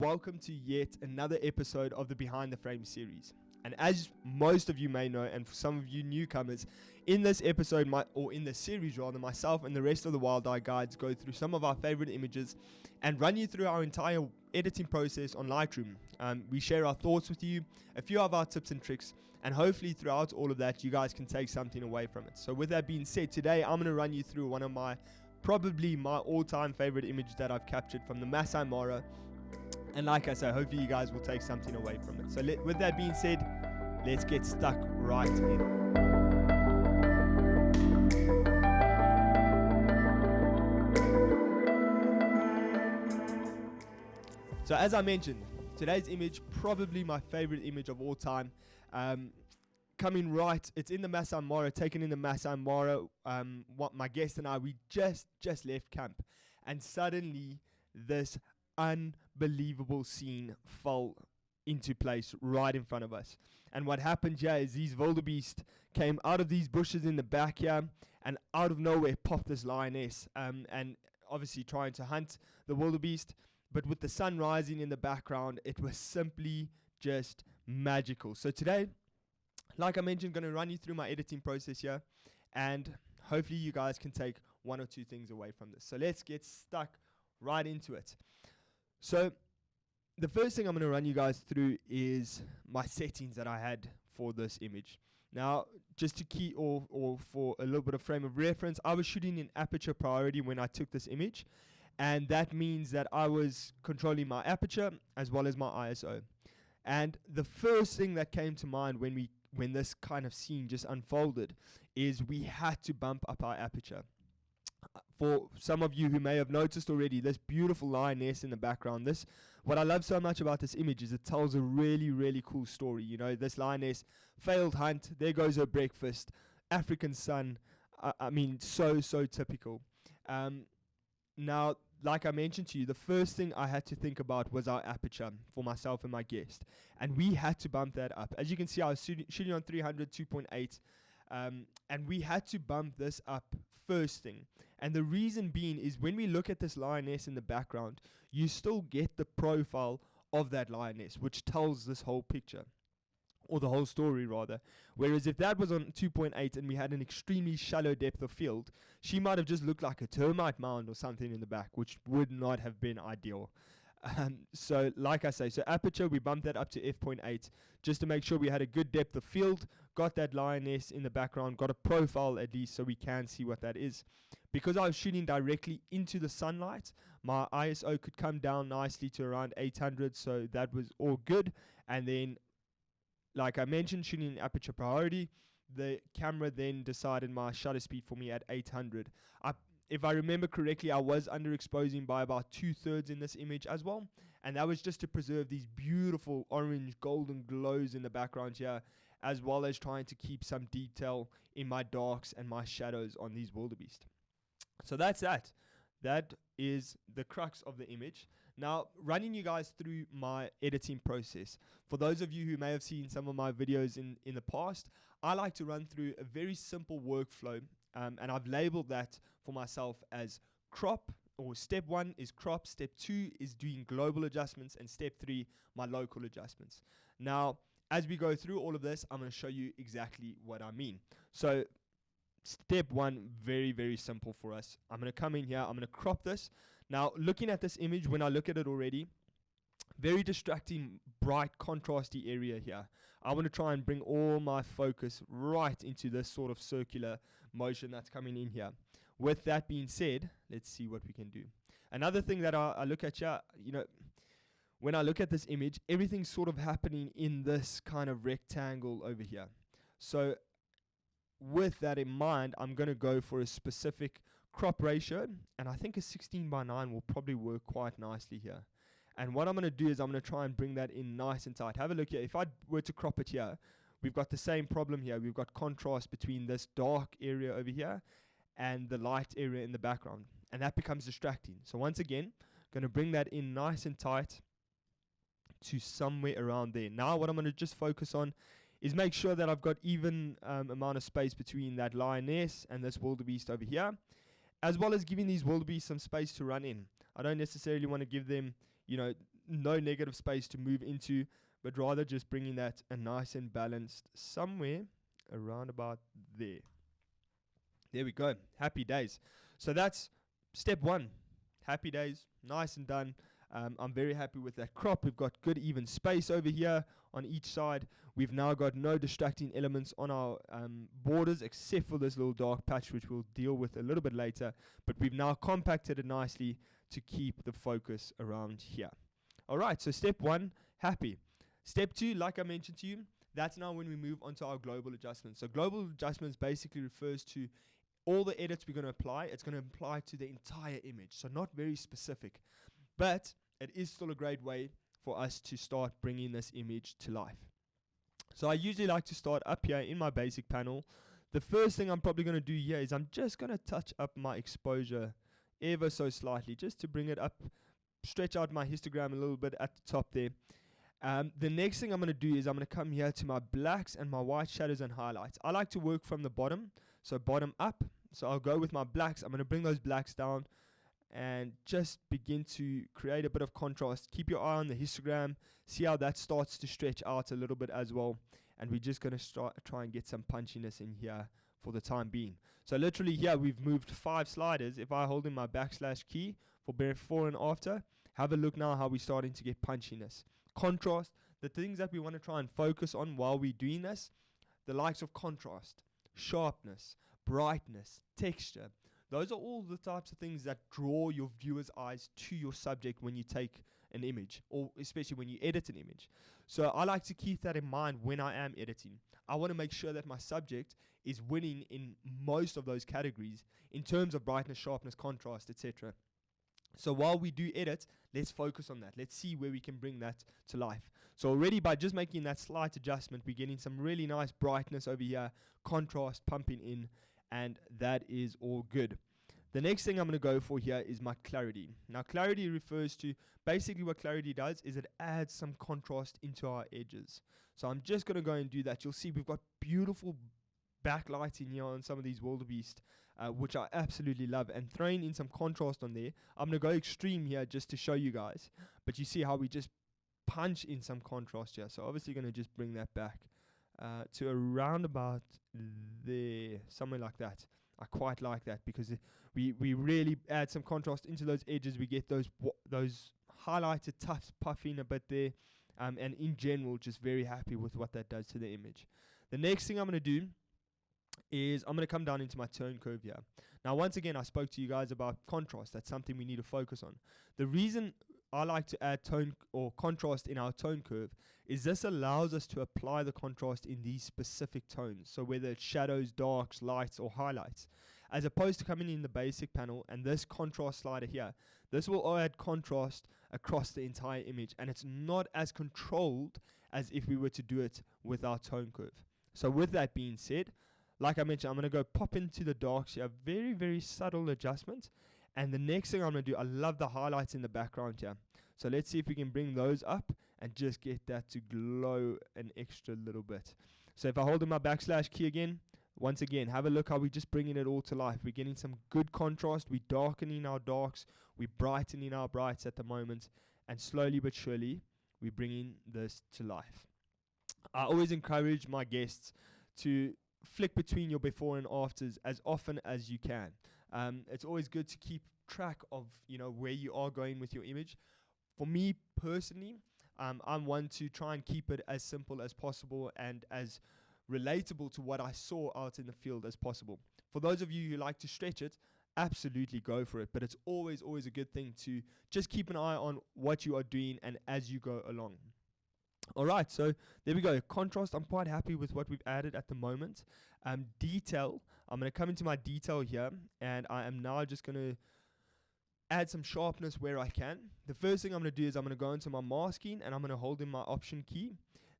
welcome to yet another episode of the Behind the Frame series. And as most of you may know, and for some of you newcomers, in this episode, in this series rather, myself and the rest of the Wild Eye Guides go through some of our favorite images and run you through our entire editing process on Lightroom. We share our thoughts with you, a few of our tips and tricks, and hopefully throughout all of that, you guys can take something away from it. So with that being said, today I'm going to run you through one of probably my all-time favorite image that I've captured from the Masai Mara. And like I say, hopefully you guys will take something away from it. So with that being said, let's get stuck right in. So as I mentioned, today's image, probably my favorite image of all time. Coming right, it's in the Masai Mara, taken in the Masai Mara. What my guest and I, we just left camp. And suddenly this unbelievable scene fell into place right in front of us. And what happened here is these wildebeest came out of these bushes in the back here, and out of nowhere popped this lioness, and obviously trying to hunt the wildebeest. But with the sun rising in the background, it was simply just magical. So today, like I mentioned, going to run you through my editing process here, and hopefully you guys can take one or two things away from this. So let's get stuck right into it. So the first thing I'm going to run you guys through is my settings that I had for this image. Now, just to key or for a little bit of frame of reference, I was shooting in aperture priority when I took this image, and that means that I was controlling my aperture as well as my ISO. And the first thing that came to mind when this kind of scene just unfolded is we had to bump up our aperture. For some of you who may have noticed already, this beautiful lioness in the background, what I love so much about this image is it tells a really, really cool story. You know, this lioness, failed hunt, there goes her breakfast, African sun, I mean, so typical. Now, like I mentioned to you, the first thing I had to think about was our aperture for myself and my guest. And we had to bump that up. As you can see, I was shooting on 300, 2.8. And we had to bump this up first thing. And the reason being is when we look at this lioness in the background, you still get the profile of that lioness, which tells this whole picture, or the whole story rather. Whereas if that was on 2.8 and we had an extremely shallow depth of field, she might have just looked like a termite mound or something in the back, which would not have been ideal. So like I say, so aperture, we bumped that up to f.8 just to make sure we had a good depth of field, got that lioness in the background, got a profile at least so we can see what that is. Because I was shooting directly into the sunlight, my ISO could come down nicely to around 800, so that was all good. And then, like I mentioned, shooting in aperture priority, the camera then decided my shutter speed for me at 800. If I remember correctly, I was underexposing by about 2/3 in this image as well. And that was just to preserve these beautiful orange golden glows in the background here, as well as trying to keep some detail in my darks and my shadows on these wildebeest. So that's that. That is the crux of the image. Now, running you guys through my editing process. For those of you who may have seen some of my videos in the past, I like to run through a very simple workflow. And I've labeled that for myself as crop, or step 1 is crop, step 2 is doing global adjustments, and step 3, my local adjustments. Now, as we go through all of this, I'm going to show you exactly what I mean. So, step 1, very simple for us. I'm going to come in here, I'm going to crop this. Now, looking at this image, when I look at it already, very distracting, bright, contrasty area here. I want to try and bring all my focus right into this sort of circular motion that's coming in here. With that being said, let's see what we can do. Another thing that I look at here, you know, when I look at this image, everything's sort of happening in this kind of rectangle over here. So with that in mind, I'm going to go for a specific crop ratio, and I think a 16:9 will probably work quite nicely here. And what I'm going to do is I'm going to try and bring that in nice and tight. Have a look here. If I were to crop it here, we've got the same problem here. We've got contrast between this dark area over here and the light area in the background. And that becomes distracting. So once again, going to bring that in nice and tight to somewhere around there. Now what I'm going to just focus on is make sure that I've got even amount of space between that lioness and this wildebeest over here, as well as giving these wildebeest some space to run in. I don't necessarily want to give them, you know, no negative space to move into, but rather just bringing that a nice and balanced somewhere around about there. There we go. Happy days. So that's step one. Happy days. Nice and done. I'm very happy with that crop. We've got good even space over here on each side. We've now got no distracting elements on our borders except for this little dark patch, which we'll deal with a little bit later. But we've now compacted it nicely to keep the focus around here. All right, so step one, happy. Step two, like I mentioned to you, that's now when we move on to our global adjustments. So global adjustments basically refers to all the edits we're going to apply. It's going to apply to the entire image, so not very specific. But it is still a great way for us to start bringing this image to life. So I usually like to start up here in my basic panel. The first thing I'm probably going to do here is I'm just going to touch up my exposure ever so slightly, just to bring it up, stretch out my histogram a little bit at the top there. The next thing I'm going to do is I'm going to come here to my blacks and my white shadows and highlights. I like to work from the bottom, so bottom up. So I'll go with my blacks. I'm going to bring those blacks down and just begin to create a bit of contrast. Keep your eye on the histogram. See how that starts to stretch out a little bit as well. And we're just going to try and get some punchiness in here for the time being. So literally here we've moved 5 sliders. If I hold in my backslash key for before and after, have a look now how we're starting to get punchiness. Contrast, the things that we want to try and focus on while we're doing this, the likes of contrast, sharpness, brightness, texture. Those are all the types of things that draw your viewer's eyes to your subject when you take an image, or especially when you edit an image. So I like to keep that in mind when I am editing. I want to make sure that my subject is winning in most of those categories in terms of brightness, sharpness, contrast, etc. So while we do edit, let's focus on that. Let's see where we can bring that to life. So already by just making that slight adjustment, we're getting some really nice brightness over here, contrast pumping in, and that is all good. The next thing I'm going to go for here is my clarity. Now clarity refers to, basically what clarity does is it adds some contrast into our edges. So I'm just going to go and do that. You'll see we've got beautiful backlighting here on some of these wildebeest, which I absolutely love, and throwing in some contrast on there. I'm going to go extreme here just to show you guys, but you see how we just punch in some contrast here. So obviously going to just bring that back to around about there, somewhere like that. I quite like that because we really add some contrast into those edges. We get those highlighted tufts puffing a bit there, and in general just very happy with what that does to the image. The next thing I'm going to do is I'm going to come down into my tone curve here. Now once again, I spoke to you guys about contrast. That's something we need to focus on. The reason I like to add tone or contrast in our tone curve is this allows us to apply the contrast in these specific tones. So whether it's shadows, darks, lights, or highlights, as opposed to coming in the basic panel and this contrast slider here, this will add contrast across the entire image, and it's not as controlled as if we were to do it with our tone curve. So with that being said, like I mentioned, I'm going to go pop into the darks here, very, very subtle adjustment. And the next thing I'm going to do, I love the highlights in the background here. So let's see if we can bring those up and just get that to glow an extra little bit. So if I hold in my backslash key again, once again, have a look how we're just bringing it all to life. We're getting some good contrast. We're darkening our darks. We're brightening our brights at the moment. And slowly but surely, we're bringing this to life. I always encourage my guests to flick between your before and afters as often as you can. It's always good to keep track of, where you are going with your image. For me personally, I'm one to try and keep it as simple as possible and as relatable to what I saw out in the field as possible. For those of you who like to stretch it, absolutely go for it. But it's always a good thing to just keep an eye on what you are doing and as you go along. All right, so there we go. Contrast, I'm quite happy with what we've added at the moment. Detail, I'm going to come into my detail here, and I am now just going to add some sharpness where I can. The first thing I'm going to do is I'm going to go into my masking, and I'm going to hold in my option key.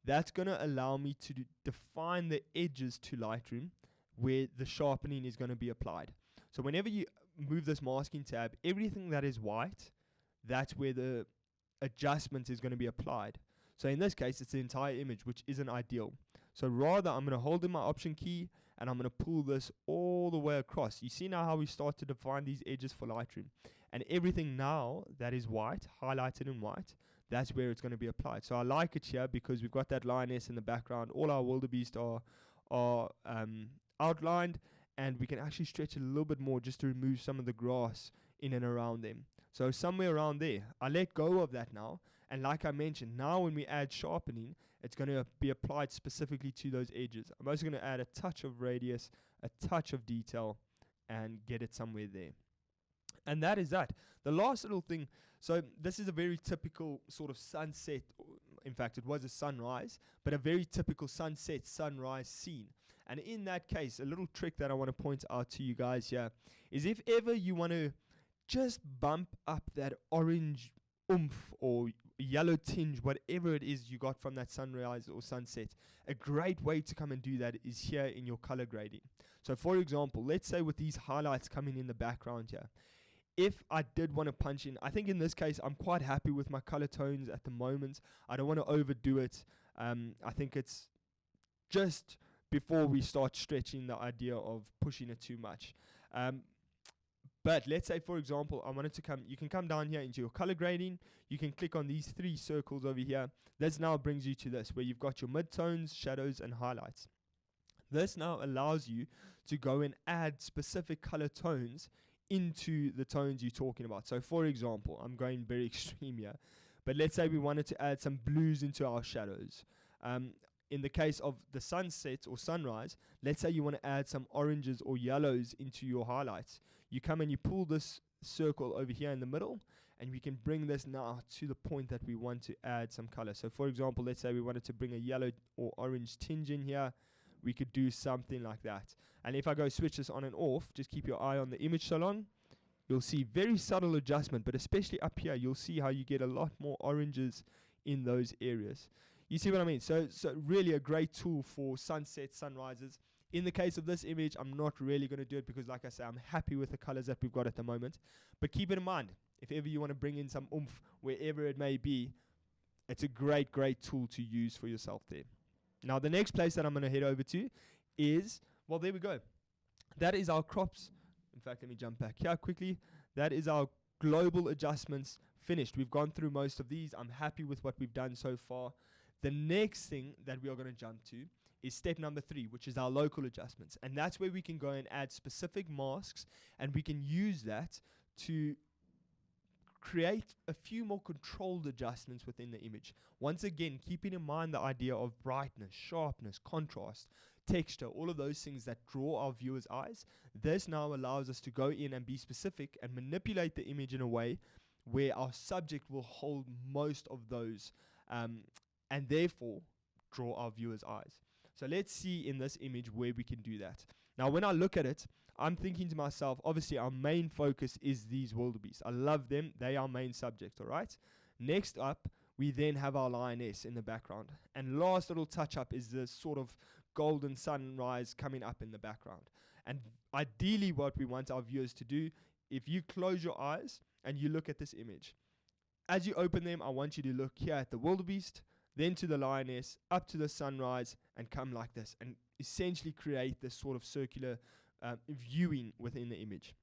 That's going to allow me to define the edges to Lightroom where the sharpening is going to be applied. So whenever you move this masking tab, everything that is white, that's where the adjustment is going to be applied. So in this case, it's the entire image, which isn't ideal. So rather, I'm going to hold in my option key, and I'm going to pull this all the way across. You see now how we start to define these edges for Lightroom. And everything now that is white, highlighted in white, that's where it's going to be applied. So I like it here because we've got that lioness in the background. All our wildebeest are outlined, and we can actually stretch it a little bit more just to remove some of the grass in and around them. So somewhere around there, I let go of that now. And like I mentioned, now when we add sharpening, it's going to be applied specifically to those edges. I'm also going to add a touch of radius, a touch of detail, and get it somewhere there. And that is that. The last little thing, so this is a very typical sort of sunset. In fact, it was a sunrise, but a very typical sunset, sunrise scene. And in that case, a little trick that I want to point out to you guys here is if ever you want to just bump up that orange oomph or yellow tinge, whatever it is you got from that sunrise or sunset, a great way to come and do that is here in your color grading. So for example, let's say with these highlights coming in the background here, if I did want to punch in, I think in this case, I'm quite happy with my color tones at the moment. I don't want to overdo it. I think it's just before we start stretching the idea of pushing it too much. But let's say, for example, I wanted to you can come down here into your color grading. You can click on these 3 circles over here. This now brings you to this, where you've got your midtones, shadows, and highlights. This now allows you to go and add specific color tones into the tones you're talking about. So for example, I'm going very extreme here, but let's say we wanted to add some blues into our shadows. In the case of the sunset or sunrise, let's say you want to add some oranges or yellows into your highlights. You come and you pull this circle over here in the middle, and we can bring this now to the point that we want to add some color. So for example, let's say we wanted to bring a yellow or orange tinge in here. We could do something like that. And if I go switch this on and off, just keep your eye on the image so long, you'll see very subtle adjustment, but especially up here, you'll see how you get a lot more oranges in those areas. You see what I mean? So really a great tool for sunsets, sunrises. In the case of this image, I'm not really going to do it because, like I say, I'm happy with the colors that we've got at the moment. But keep it in mind, if ever you want to bring in some oomph, wherever it may be, it's a great, great tool to use for yourself there. Now, the next place that I'm going to head over to is, well, there we go. That is our crops. In fact, let me jump back here quickly. That is our global adjustments finished. We've gone through most of these. I'm happy with what we've done so far. The next thing that we are going to jump to is step number 3, which is our local adjustments. And that's where we can go and add specific masks, and we can use that to create a few more controlled adjustments within the image. Once again, keeping in mind the idea of brightness, sharpness, contrast, texture, all of those things that draw our viewers' eyes. This now allows us to go in and be specific and manipulate the image in a way where our subject will hold most of those and therefore draw our viewers' eyes. So let's see in this image where we can do that. Now, when I look at it, I'm thinking to myself, obviously our main focus is these wildebeest. I love them. They are our main subject, all right? Next up, we then have our lioness in the background. And last little touch-up is this sort of golden sunrise coming up in the background. And ideally what we want our viewers to do, if you close your eyes and you look at this image, as you open them, I want you to look here at the wildebeest, then to the lioness, up to the sunrise, and come like this, and essentially create this sort of circular viewing within the image.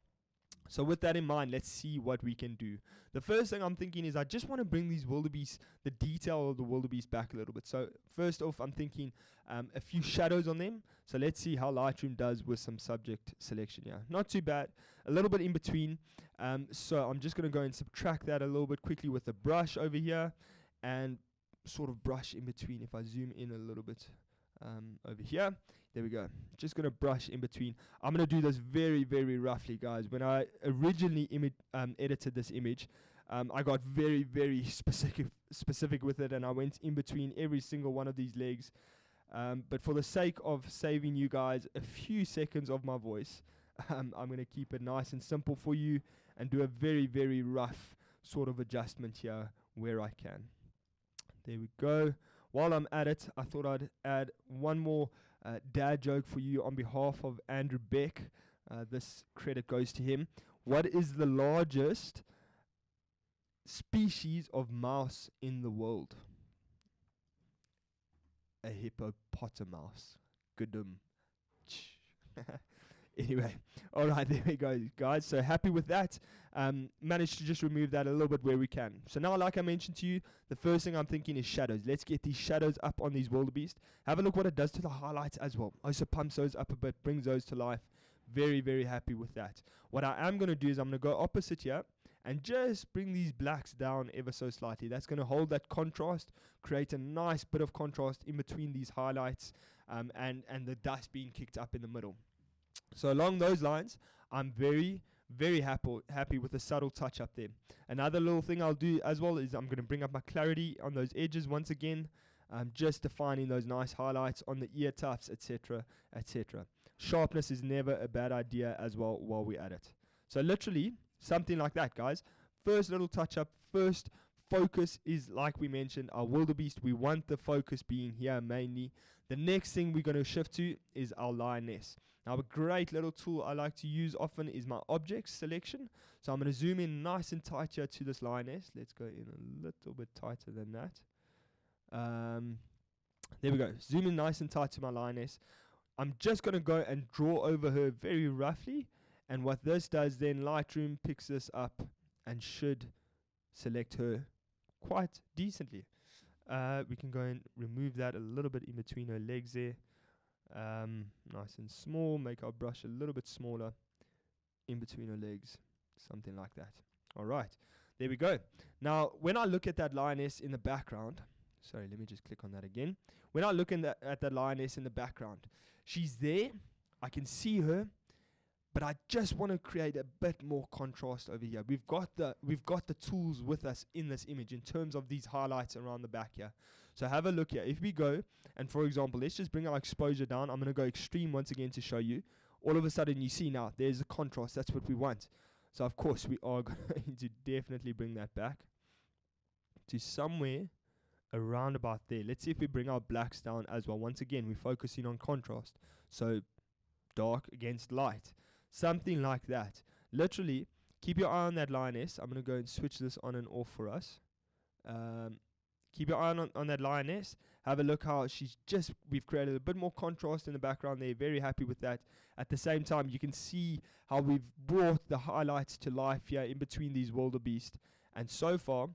So with that in mind, let's see what we can do. The first thing I'm thinking is I just want to bring these wildebeest, the detail of the wildebeest back a little bit. So first off, I'm thinking a few shadows on them. So let's see how Lightroom does with some subject selection here. Not too bad, a little bit in between. So I'm just going to go and subtract that a little bit quickly with the brush over here, and sort of brush in between. If I zoom in a little bit over here, there we go. Just going to brush in between. I'm going to do this very, very roughly, guys. When I originally edited this image, I got very, very specific with it, and I went in between every single one of these legs. But for the sake of saving you guys a few seconds of my voice, I'm going to keep it nice and simple for you and do a very, very rough sort of adjustment here where I can. There we go. While I'm at it, I thought I'd add one more dad joke for you on behalf of Andrew Beck. This credit goes to him. What is the largest species of mouse in the world? A hippopotamus. Goodum. Anyway, all right, there we go, guys. So happy with that. Managed to just remove that a little bit where we can. So now, like I mentioned to you, the first thing I'm thinking is shadows. Let's get these shadows up on these wildebeest. Have a look what it does to the highlights as well. Also pumps those up a bit, brings those to life. Very, very happy with that. What I am going to do is I'm going to go opposite here and just bring these blacks down ever so slightly. That's going to hold that contrast, create a nice bit of contrast in between these highlights and the dust being kicked up in the middle. So along those lines, I'm very, very happy with the subtle touch up there. Another little thing I'll do as well is I'm going to bring up my clarity on those edges once again, just defining those nice highlights on the ear tufts, etc., etc. Sharpness is never a bad idea as well while we're at it. So literally, something like that, guys. First little touch up, first focus is, like we mentioned, our wildebeest. We want the focus being here mainly. The next thing we're going to shift to is our lioness. Now, a great little tool I like to use often is my object selection. So I'm going to zoom in nice and tight here to this lioness. Let's go in a little bit tighter than that. There we go. Zoom in nice and tight to my lioness. I'm just going to go and draw over her very roughly. And what this does then, Lightroom picks this up and should select her quite decently. We can go and remove that a little bit in between her legs there. Nice and small. Make our brush a little bit smaller in between her legs. Something like that. All right. There we go. Now, when I look at that lioness in the background, sorry, let me just click on that again. When I look at that lioness in the background, she's there. I can see her. But I just want to create a bit more contrast over here. We've got the tools with us in this image in terms of these highlights around the back here. So have a look here. If we go, and for example, let's just bring our exposure down. I'm going to go extreme once again to show you. All of a sudden you see now, there's a contrast. That's what we want. So of course we are going to definitely bring that back to somewhere around about there. Let's see if we bring our blacks down as well. Once again, we're focusing on contrast. So dark against light. Something like that. Literally, keep your eye on that lioness. I'm going to go and switch this on and off for us. Keep your eye on that lioness. Have a look how we've created a bit more contrast in the background there. Very happy with that. At the same time, you can see how we've brought the highlights to life here in between these wildebeest. And so far,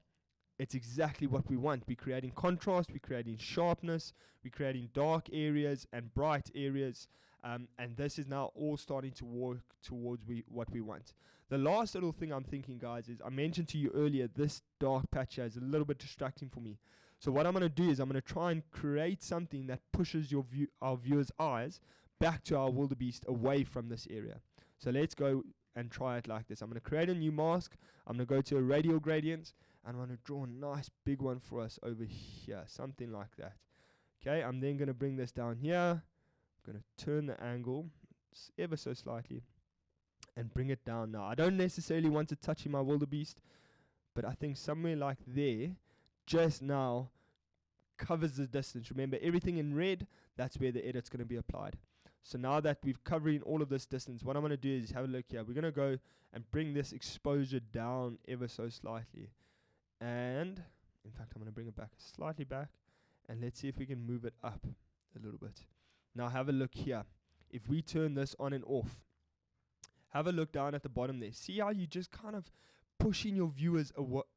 it's exactly what we want. We're creating contrast, we're creating sharpness, we're creating dark areas and bright areas. And this is now all starting to work towards what we want. The last little thing I'm thinking, guys, is I mentioned to you earlier, this dark patch here is a little bit distracting for me. So what I'm going to do is I'm going to try and create something that pushes our viewers' eyes back to our wildebeest away from this area. So let's go and try it like this. I'm going to create a new mask. I'm going to go to a radial gradient, and I'm going to draw a nice big one for us over here, something like that. Okay, I'm then going to bring this down here. I'm going to turn the angle ever so slightly and bring it down now. I don't necessarily want to touch in my wildebeest, but I think somewhere like there just now covers the distance. Remember, everything in red, that's where the edit's going to be applied. So now that we've covering all of this distance, what I'm going to do is have a look here. We're going to go and bring this exposure down ever so slightly. And, in fact, I'm going to bring it back slightly back. And let's see if we can move it up a little bit. Now have a look here. If we turn this on and off, have a look down at the bottom there. See how you just kind of pushing your viewers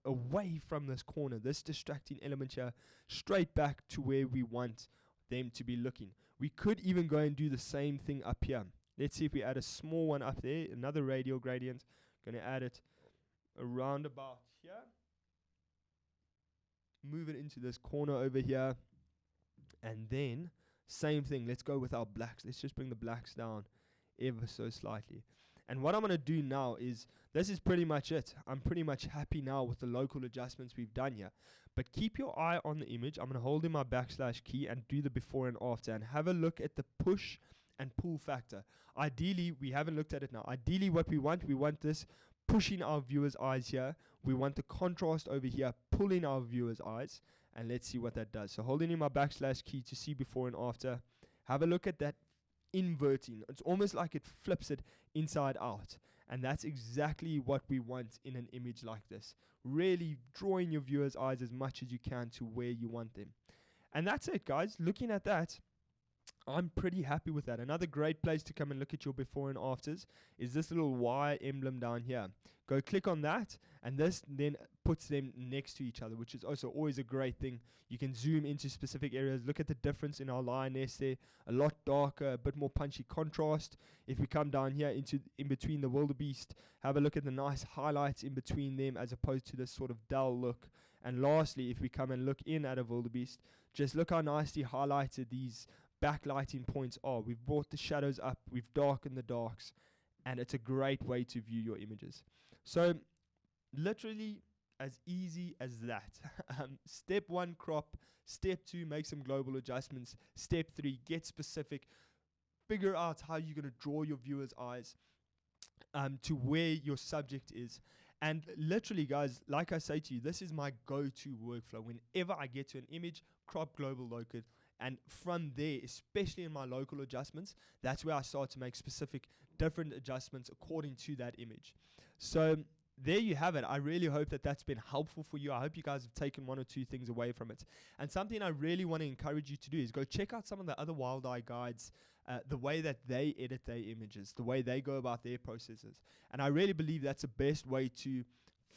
away from this corner, this distracting element here, straight back to where we want them to be looking. We could even go and do the same thing up here. Let's see if we add a small one up there, another radial gradient. Going to add it around about here. Move it into this corner over here. And then same thing, let's go with our blacks. Let's just bring the blacks down ever so slightly. And what I'm going to do now is, this is pretty much it. I'm pretty much happy now with the local adjustments we've done here. But keep your eye on the image. I'm going to hold in my backslash key and do the before and after and have a look at the push and pull factor. Ideally, we haven't looked at it now. Ideally, what we want this pushing our viewers' eyes here. We want the contrast over here pulling our viewers' eyes. And let's see what that does. So holding in my backslash key to see before and after. Have a look at that inverting. It's almost like it flips it inside out. And that's exactly what we want in an image like this. Really drawing your viewers' eyes as much as you can to where you want them. And that's it, guys. Looking at that, I'm pretty happy with that. Another great place to come and look at your before and afters is this little Y emblem down here. Go click on that, and this then puts them next to each other, which is also always a great thing. You can zoom into specific areas. Look at the difference in our lioness there. A lot darker, a bit more punchy contrast. If we come down here in between the wildebeest, have a look at the nice highlights in between them as opposed to this sort of dull look. And lastly, if we come and look in at a wildebeest, just look how nicely highlighted these backlighting points are. We've brought the shadows up, we've darkened the darks, and it's a great way to view your images. So literally as easy as that. Step 1, crop. Step 2, make some global adjustments. Step 3, get specific. Figure out how you're going to draw your viewers' eyes to where your subject is. And literally, guys, like I say to you, this is my go-to workflow. Whenever I get to an image, crop, global, locate. And from there, especially in my local adjustments, that's where I start to make specific different adjustments according to that image. So there you have it. I really hope that that's been helpful for you. I hope you guys have taken 1 or 2 things away from it. And something I really want to encourage you to do is go check out some of the other Wild Eye guides, the way that they edit their images, the way they go about their processes. And I really believe that's the best way to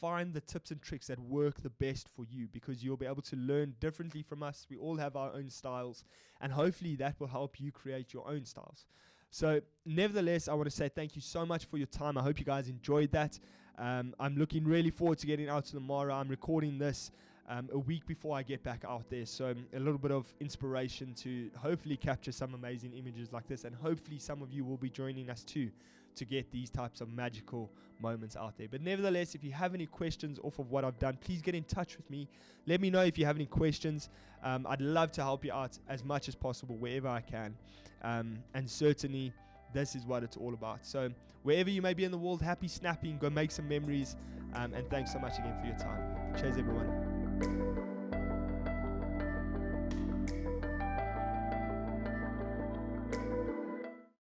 find the tips and tricks that work the best for you, because you'll be able to learn differently from us. We all have our own styles, and hopefully that will help you create your own styles. So nevertheless, I want to say thank you so much for your time. I hope you guys enjoyed that. I'm looking really forward to getting out to the Mara. I'm recording this a week before I get back out there, so a little bit of inspiration to hopefully capture some amazing images like this, and hopefully some of you will be joining us too to get these types of magical moments out there. But nevertheless, if you have any questions off of what I've done, please get in touch with me. Let me know if you have any questions. I'd love to help you out as much as possible wherever I can, and certainly this is what it's all about. So wherever you may be in the world, happy snapping, go make some memories, and thanks so much again for your time. Cheers, everyone.